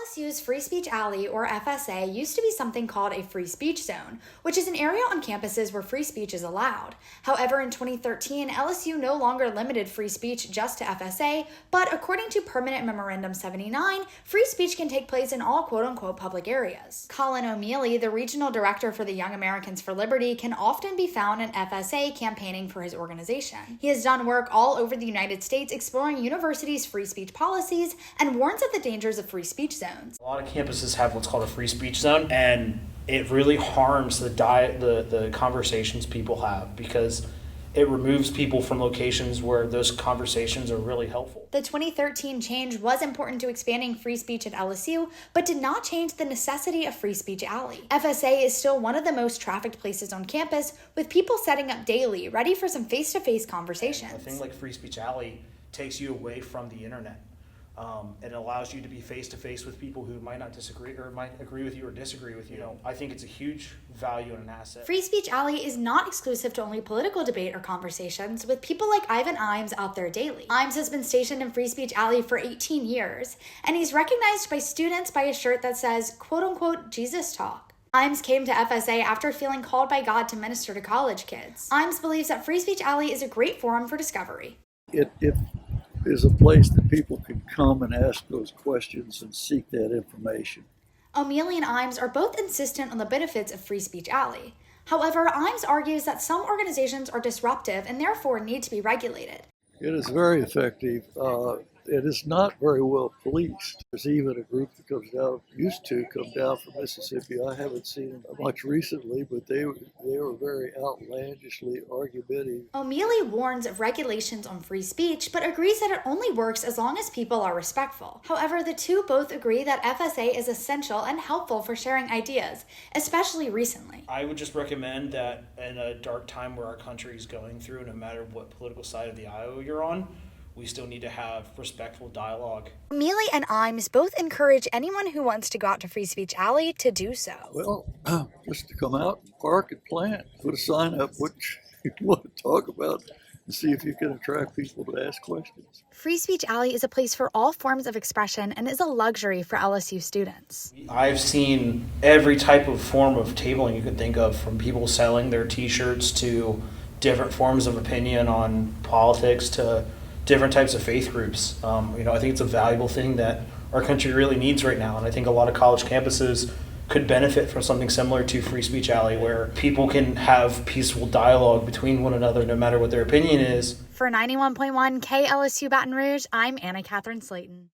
LSU's Free Speech Alley, or FSA, used to be something called a free speech zone, which is an area on campuses where free speech is allowed. However, in 2013, LSU no longer limited free speech just to FSA, but according to Permanent Memorandum 79, free speech can take place in all quote-unquote public areas. Colin O'Mealy, the regional director for the Young Americans for Liberty, can often be found in FSA campaigning for his organization. He has done work all over the United States exploring universities' free speech policies and warns of the dangers of free speech zones. A lot of campuses have what's called a free speech zone, and it really harms the conversations people have because it removes people from locations where those conversations are really helpful. The 2013 change was important to expanding free speech at LSU, but did not change the necessity of Free Speech Alley. FSA is still one of the most trafficked places on campus, with people setting up daily, ready for some face-to-face conversations. A thing like Free Speech Alley takes you away from the internet. It allows you to be face-to-face with people who might not disagree or might agree with you or disagree with you. I think it's a huge value and an asset. Free Speech Alley is not exclusive to only political debate or conversations, with people like Ivan Imes out there daily. Imes has been stationed in Free Speech Alley for 18 years, and he's recognized by students by a shirt that says, quote-unquote, Jesus Talk. Imes came to FSA after feeling called by God to minister to college kids. Imes believes that Free Speech Alley is a great forum for discovery. It is a place that people can come and ask those questions and seek that information. O'Mealy and Imes are both insistent on the benefits of Free Speech Alley. However, Imes argues that some organizations are disruptive and therefore need to be regulated. It is very effective. It is not very well policed. There's even a group that used to come down from Mississippi. I haven't seen them much recently, but they were very outlandishly argumentative. O'Mealy warns of regulations on free speech, but agrees that it only works as long as people are respectful. However, the two both agree that FSA is essential and helpful for sharing ideas, especially recently. I would just recommend that in a dark time where our country is going through, no matter what political side of the aisle you're on, we still need to have respectful dialogue. O'Mealy and Imes both encourage anyone who wants to go out to Free Speech Alley to do so. Well, just to come out and park and plant, put a sign up what you want to talk about, and see if you can attract people to ask questions. Free Speech Alley is a place for all forms of expression and is a luxury for LSU students. I've seen every type of form of tabling you could think of, from people selling their t-shirts to different forms of opinion on politics to different types of faith groups. I think it's a valuable thing that our country really needs right now, and I think a lot of college campuses could benefit from something similar to Free Speech Alley, where people can have peaceful dialogue between one another no matter what their opinion is. For 91.1 KLSU Baton Rouge, I'm Kathryn Slaton.